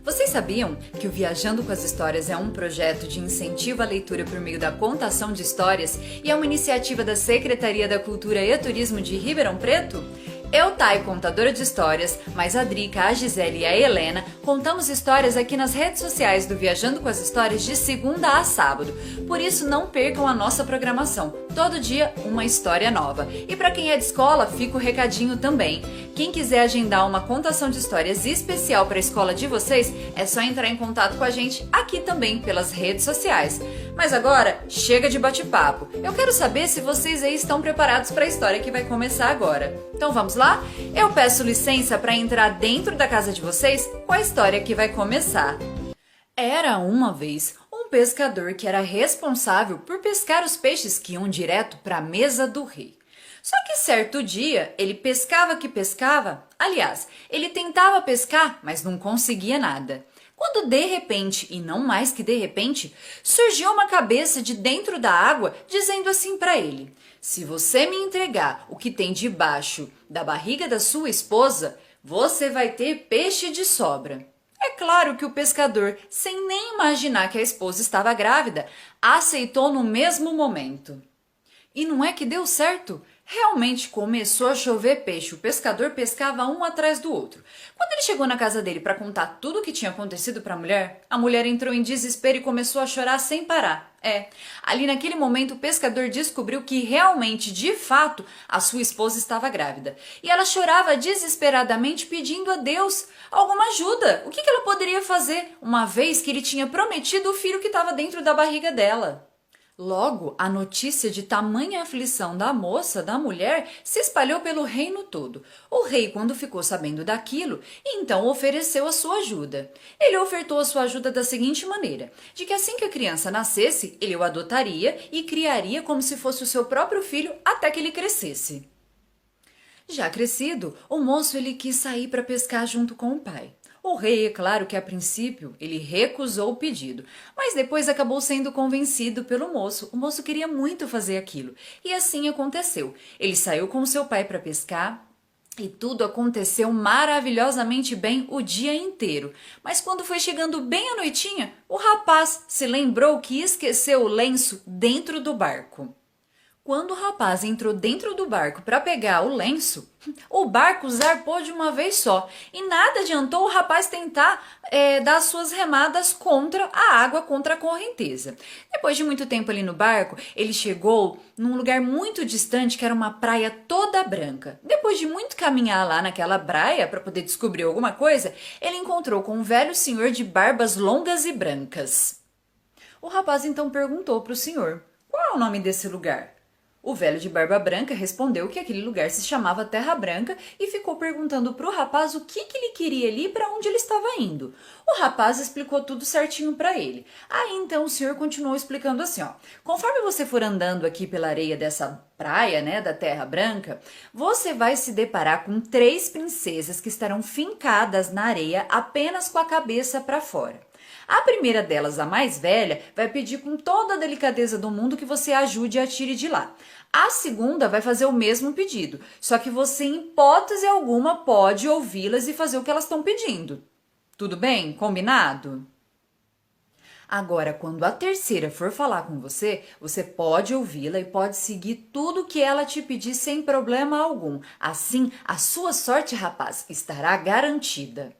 Vocês sabiam que o Viajando com as Histórias é um projeto de incentivo à leitura por meio da contação de histórias e é uma iniciativa da Secretaria da Cultura e Turismo de Ribeirão Preto? Eu, Thay, contadora de histórias, mais a Drica, a Gisele e a Helena, contamos histórias aqui nas redes sociais do Viajando com as Histórias de segunda a sábado. Por isso, não percam a nossa programação. Todo dia, uma história nova. E para quem é de escola, fica o recadinho também. Quem quiser agendar uma contação de histórias especial para a escola de vocês, é só entrar em contato com a gente aqui também pelas redes sociais. Mas agora, chega de bate-papo. Eu quero saber se vocês aí estão preparados para a história que vai começar agora. Então vamos lá? Eu peço licença para entrar dentro da casa de vocês com a história que vai começar. Era uma vez um pescador que era responsável por pescar os peixes que iam direto para a mesa do rei. Só que certo dia ele pescava que pescava, aliás, ele tentava pescar, mas não conseguia nada. Quando de repente, e não mais que de repente, surgiu uma cabeça de dentro da água dizendo assim para ele: se você me entregar o que tem debaixo da barriga da sua esposa, você vai ter peixe de sobra. É claro que o pescador, sem nem imaginar que a esposa estava grávida, aceitou no mesmo momento. E não é que deu certo? Realmente começou a chover peixe, o pescador pescava um atrás do outro. Quando ele chegou na casa dele para contar tudo o que tinha acontecido para a mulher entrou em desespero e começou a chorar sem parar. Ali naquele momento o pescador descobriu que realmente, de fato, a sua esposa estava grávida. E ela chorava desesperadamente pedindo a Deus alguma ajuda. O que ela poderia fazer, uma vez que ele tinha prometido o filho que estava dentro da barriga dela? Logo, a notícia de tamanha aflição da moça, da mulher, se espalhou pelo reino todo. O rei, quando ficou sabendo daquilo, então ofereceu a sua ajuda. Ele ofertou a sua ajuda da seguinte maneira: de que assim que a criança nascesse, ele o adotaria e criaria como se fosse o seu próprio filho até que ele crescesse. Já crescido, o moço ele quis sair para pescar junto com o pai. O rei, é claro que a princípio, ele recusou o pedido, mas depois acabou sendo convencido pelo moço. O moço queria muito fazer aquilo, e assim aconteceu. Ele saiu com seu pai para pescar, e tudo aconteceu maravilhosamente bem o dia inteiro. Mas quando foi chegando bem à noitinha, o rapaz se lembrou que esqueceu o lenço dentro do barco. Quando o rapaz entrou dentro do barco para pegar o lenço, o barco zarpou de uma vez só e nada adiantou o rapaz tentar dar suas remadas contra a água, contra a correnteza. Depois de muito tempo ali no barco, ele chegou num lugar muito distante que era uma praia toda branca. Depois de muito caminhar lá naquela praia para poder descobrir alguma coisa, ele encontrou com um velho senhor de barbas longas e brancas. O rapaz então perguntou para o senhor: qual é o nome desse lugar? O velho de barba branca respondeu que aquele lugar se chamava Terra Branca e ficou perguntando para o rapaz o que ele queria ali e para onde ele estava indo. O rapaz explicou tudo certinho para ele. Aí então o senhor continuou explicando assim, conforme você for andando aqui pela areia dessa praia, né, da Terra Branca, você vai se deparar com 3 princesas que estarão fincadas na areia apenas com a cabeça para fora. A primeira delas, a mais velha, vai pedir com toda a delicadeza do mundo que você a ajude e a tire de lá. A segunda vai fazer o mesmo pedido, só que você, em hipótese alguma, pode ouvi-las e fazer o que elas estão pedindo. Tudo bem? Combinado? Agora, quando a terceira for falar com você, você pode ouvi-la e pode seguir tudo o que ela te pedir sem problema algum. Assim, a sua sorte, rapaz, estará garantida.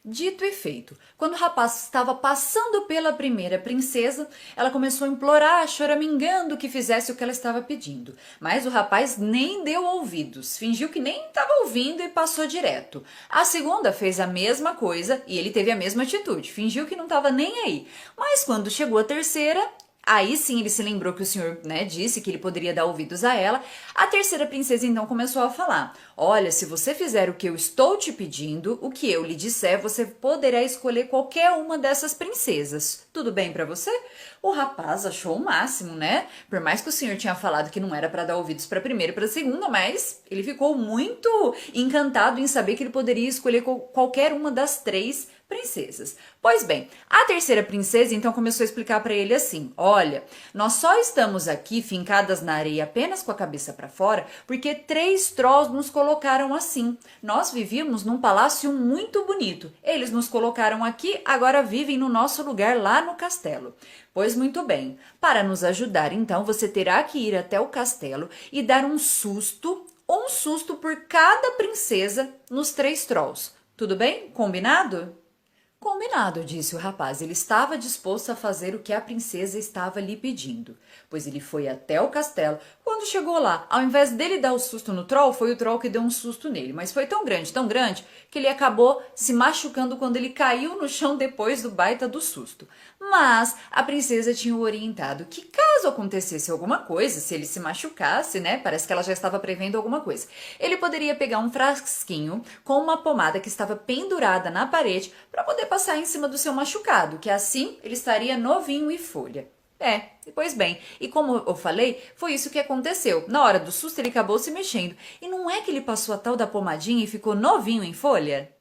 Dito e feito, quando o rapaz estava passando pela primeira princesa, ela começou a implorar, choramingando que fizesse o que ela estava pedindo. Mas o rapaz nem deu ouvidos, fingiu que nem estava ouvindo e passou direto. A segunda fez a mesma coisa e ele teve a mesma atitude, fingiu que não estava nem aí. Mas quando chegou a terceira, aí sim ele se lembrou que o senhor, disse que ele poderia dar ouvidos a ela. A terceira princesa então começou a falar: olha, se você fizer o que eu estou te pedindo, o que eu lhe disser, você poderá escolher qualquer uma dessas princesas. Tudo bem para você? O rapaz achou o máximo, Por mais que o senhor tinha falado que não era para dar ouvidos para a primeira e para a segunda, mas ele ficou muito encantado em saber que ele poderia escolher qualquer uma das 3 princesas. Pois bem, a terceira princesa então começou a explicar para ele assim: olha, nós só estamos aqui fincadas na areia apenas com a cabeça para fora porque 3 trolls nos colocaram assim. Nós vivíamos num palácio muito bonito. Eles nos colocaram aqui, agora vivem no nosso lugar lá no castelo. Pois muito bem, para nos ajudar então você terá que ir até o castelo e dar um susto por cada princesa nos 3 trolls. Tudo bem? Combinado? Combinado, disse o rapaz. Ele estava disposto a fazer o que a princesa estava lhe pedindo, pois ele foi até o castelo. Quando chegou lá, ao invés dele dar o susto no troll, foi o troll que deu um susto nele. Mas foi tão grande, que ele acabou se machucando quando ele caiu no chão depois do baita do susto. Mas a princesa tinha o orientado que caso acontecesse alguma coisa, se ele se machucasse, né? Parece que ela já estava prevendo alguma coisa. Ele poderia pegar um frasquinho com uma pomada que estava pendurada na parede para poder passar em cima do seu machucado, que assim ele estaria novinho e folha. Pois bem, e como eu falei, foi isso que aconteceu. Na hora do susto ele acabou se mexendo. E não é que ele passou a tal da pomadinha e ficou novinho em folha?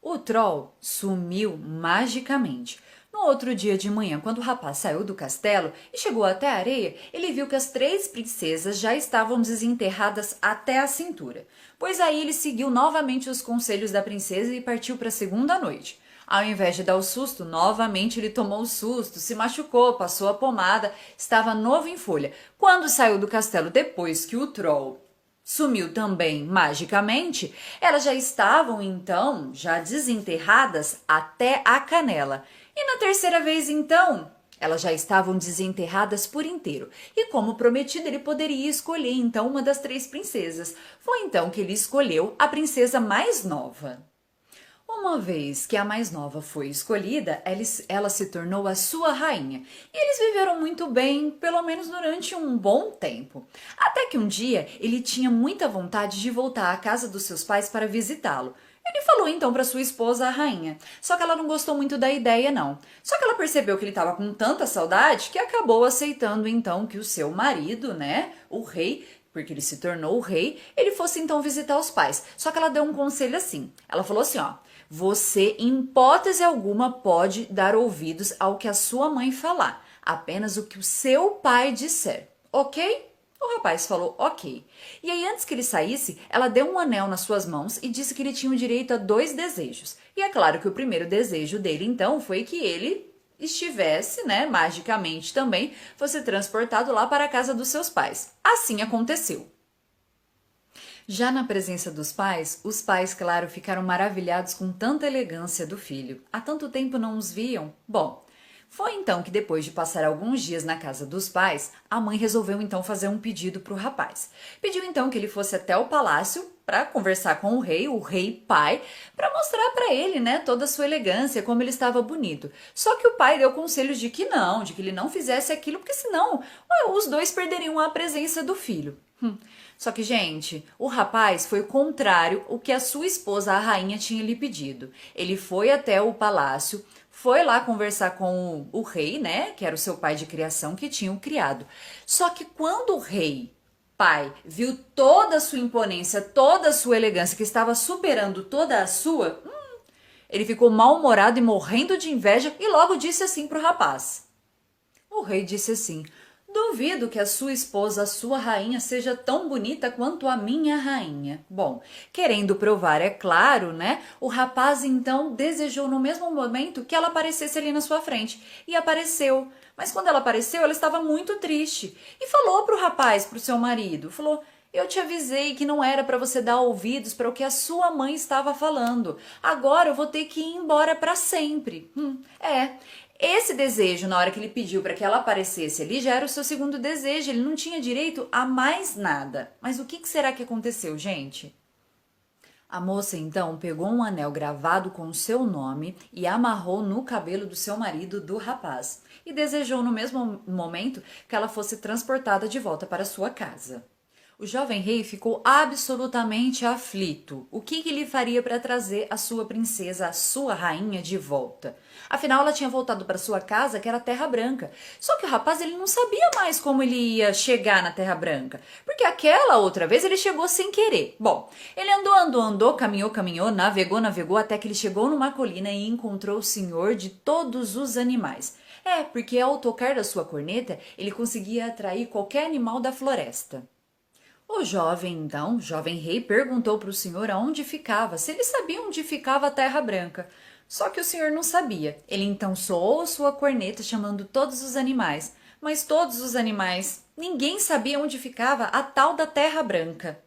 O troll sumiu magicamente. No outro dia de manhã, quando o rapaz saiu do castelo e chegou até a areia, ele viu que as 3 princesas já estavam desenterradas até a cintura. Pois aí ele seguiu novamente os conselhos da princesa e partiu para a segunda noite. Ao invés de dar o susto, novamente ele tomou o susto, se machucou, passou a pomada, estava novo em folha. Quando saiu do castelo depois que o troll sumiu também magicamente, elas já estavam então já desenterradas até a canela. E na terceira vez então, elas já estavam desenterradas por inteiro. E como prometido, ele poderia escolher então uma das 3 princesas. Foi então que ele escolheu a princesa mais nova. Uma vez que a mais nova foi escolhida, ela se tornou a sua rainha. E eles viveram muito bem, pelo menos durante um bom tempo. Até que um dia ele tinha muita vontade de voltar à casa dos seus pais para visitá-lo. Ele falou então para sua esposa, a rainha. Só que ela não gostou muito da ideia, não. Só que ela percebeu que ele estava com tanta saudade que acabou aceitando então que o seu marido, né, o rei, porque ele se tornou o rei, ele fosse então visitar os pais. Só que ela deu um conselho assim. Ela falou assim, ó: você, em hipótese alguma, pode dar ouvidos ao que a sua mãe falar. Apenas o que o seu pai disser. Ok? O rapaz falou ok. E aí, antes que ele saísse, ela deu um anel nas suas mãos e disse que ele tinha o direito a 2 desejos. E é claro que o primeiro desejo dele, então, foi que ele estivesse, né, magicamente também, fosse transportado lá para a casa dos seus pais. Assim aconteceu. Já na presença dos pais, os pais, claro, ficaram maravilhados com tanta elegância do filho. Há tanto tempo não os viam. Bom, foi então que depois de passar alguns dias na casa dos pais, a mãe resolveu então fazer um pedido para o rapaz. Pediu então que ele fosse até o palácio para conversar com o rei pai, para mostrar para ele, né, toda a sua elegância, como ele estava bonito. Só que o pai deu conselhos de que ele não fizesse aquilo, porque senão os dois perderiam a presença do filho. Só que, gente, o rapaz foi contrário ao que a sua esposa, a rainha, tinha lhe pedido. Ele foi até o palácio, foi lá conversar com o rei, né, que era o seu pai de criação, que tinha o criado. Só que quando o rei, pai, viu toda a sua imponência, toda a sua elegância, que estava superando toda a sua, ele ficou mal-humorado e morrendo de inveja e logo disse assim para o rapaz. O rei disse assim: duvido que a sua esposa, a sua rainha, seja tão bonita quanto a minha rainha. Bom, querendo provar, é claro, né? O rapaz então desejou no mesmo momento que ela aparecesse ali na sua frente. E apareceu. Mas quando ela apareceu, ela estava muito triste. E falou pro rapaz, pro seu marido, falou: eu te avisei que não era para você dar ouvidos para o que a sua mãe estava falando. Agora eu vou ter que ir embora para sempre. Esse desejo, na hora que ele pediu para que ela aparecesse ali, já era o seu segundo desejo. Ele não tinha direito a mais nada. Mas o que será que aconteceu, gente? A moça, então, pegou um anel gravado com o seu nome e amarrou no cabelo do seu marido, do rapaz. E desejou no mesmo momento que ela fosse transportada de volta para sua casa. O jovem rei ficou absolutamente aflito. O que ele faria para trazer a sua princesa, a sua rainha, de volta? Afinal, ela tinha voltado para sua casa, que era a Terra Branca. Só que o rapaz ele não sabia mais como ele ia chegar na Terra Branca, porque aquela outra vez ele chegou sem querer. Bom, ele andou, caminhou, navegou, até que ele chegou numa colina e encontrou o Senhor de todos os animais. Porque ao tocar da sua corneta, ele conseguia atrair qualquer animal da floresta. O jovem rei, perguntou para o senhor aonde ficava, se ele sabia onde ficava a Terra Branca. Só que o senhor não sabia. Ele então soou sua corneta chamando todos os animais, mas todos os animais, ninguém sabia onde ficava a tal da Terra Branca.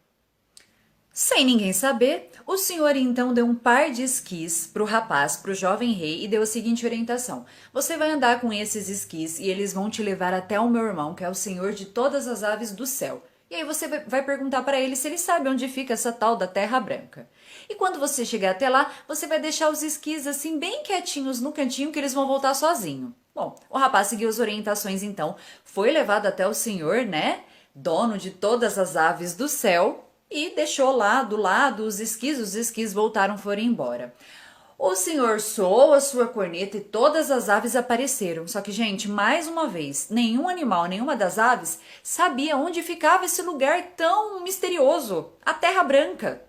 Sem ninguém saber, o senhor então deu um par de esquis para o rapaz, para o jovem rei, e deu a seguinte orientação: você vai andar com esses esquis e eles vão te levar até o meu irmão, que é o senhor de todas as aves do céu. E aí você vai perguntar para ele se ele sabe onde fica essa tal da Terra Branca. E quando você chegar até lá, você vai deixar os esquis assim bem quietinhos no cantinho que eles vão voltar sozinho. Bom, o rapaz seguiu as orientações então, foi levado até o senhor, dono de todas as aves do céu, e deixou lá do lado os esquis foram embora. O senhor soou a sua corneta e todas as aves apareceram. Só que, gente, mais uma vez, nenhum animal, nenhuma das aves sabia onde ficava esse lugar tão misterioso, a Terra Branca.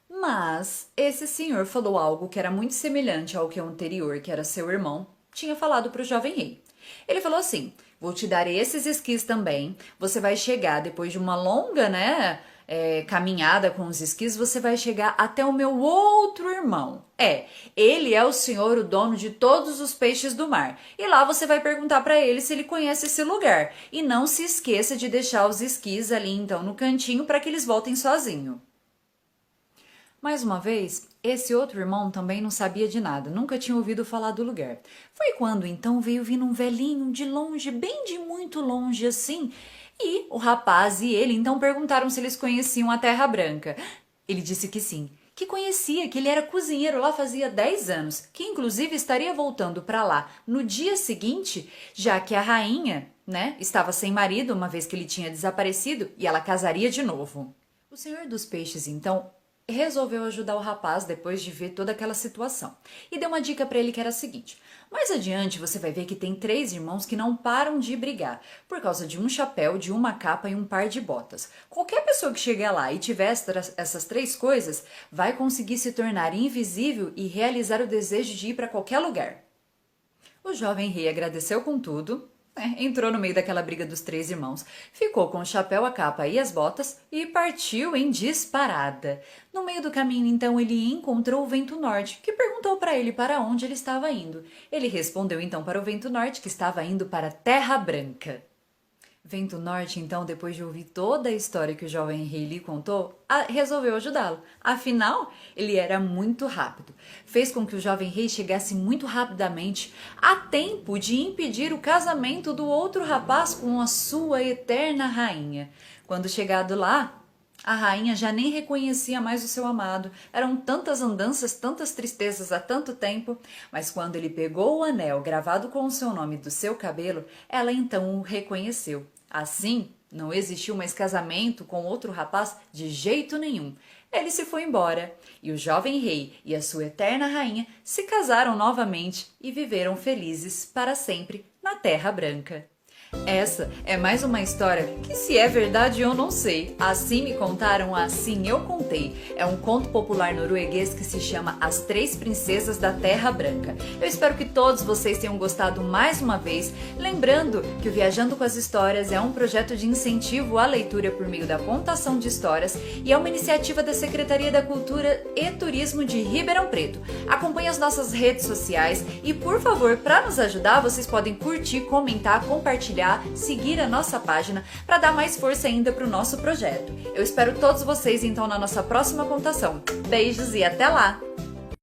Mas esse senhor falou algo que era muito semelhante ao que o anterior, que era seu irmão, tinha falado para o jovem rei. Ele falou assim: vou te dar esses esquis também, você vai chegar depois de uma longa, caminhada com os esquis, você vai chegar até o meu outro irmão. Ele é o senhor, o dono de todos os peixes do mar. E lá você vai perguntar para ele se ele conhece esse lugar. E não se esqueça de deixar os esquis ali então no cantinho para que eles voltem sozinho. Mais uma vez, esse outro irmão também não sabia de nada, nunca tinha ouvido falar do lugar. Foi quando então veio vindo um velhinho de longe, bem de muito longe assim, e o rapaz e ele então perguntaram se eles conheciam a Terra Branca. Ele disse que sim, que conhecia, que ele era cozinheiro lá fazia 10 anos, que inclusive estaria voltando para lá no dia seguinte, já que a rainha, estava sem marido, uma vez que ele tinha desaparecido, e ela casaria de novo. O Senhor dos Peixes, então, resolveu ajudar o rapaz depois de ver toda aquela situação. E deu uma dica para ele que era a seguinte: mais adiante você vai ver que tem 3 irmãos que não param de brigar, por causa de um chapéu, de uma capa e um par de botas. Qualquer pessoa que chegar lá e tiver essas 3 coisas, vai conseguir se tornar invisível e realizar o desejo de ir para qualquer lugar. O jovem rei agradeceu com tudo, entrou no meio daquela briga dos 3 irmãos, ficou com o chapéu, a capa e as botas e partiu em disparada. No meio do caminho, então, ele encontrou o Vento Norte, que perguntou para ele para onde ele estava indo. Ele respondeu então para o Vento Norte que estava indo para a Terra Branca. Vento Norte, então, depois de ouvir toda a história que o jovem rei lhe contou, resolveu ajudá-lo. Afinal, ele era muito rápido. Fez com que o jovem rei chegasse muito rapidamente a tempo de impedir o casamento do outro rapaz com a sua eterna rainha. Quando chegado lá, a rainha já nem reconhecia mais o seu amado. Eram tantas andanças, tantas tristezas há tanto tempo. Mas quando ele pegou o anel gravado com o seu nome do seu cabelo, ela então o reconheceu. Assim, não existiu mais casamento com outro rapaz de jeito nenhum. Ele se foi embora e o jovem rei e a sua eterna rainha se casaram novamente e viveram felizes para sempre na Terra Branca. Essa é mais uma história que, se é verdade, eu não sei. Assim me contaram, assim eu contei. É um conto popular norueguês que se chama As 3 Princesas da Terra Branca. Eu espero que todos vocês tenham gostado mais uma vez. Lembrando que o Viajando com as Histórias é um projeto de incentivo à leitura por meio da contação de histórias e é uma iniciativa da Secretaria da Cultura e Turismo de Ribeirão Preto. Acompanhe as nossas redes sociais e, por favor, para nos ajudar, vocês podem curtir, comentar, compartilhar, seguir a nossa página para dar mais força ainda para o nosso projeto. Eu espero todos vocês então na nossa próxima contação. Beijos e até lá!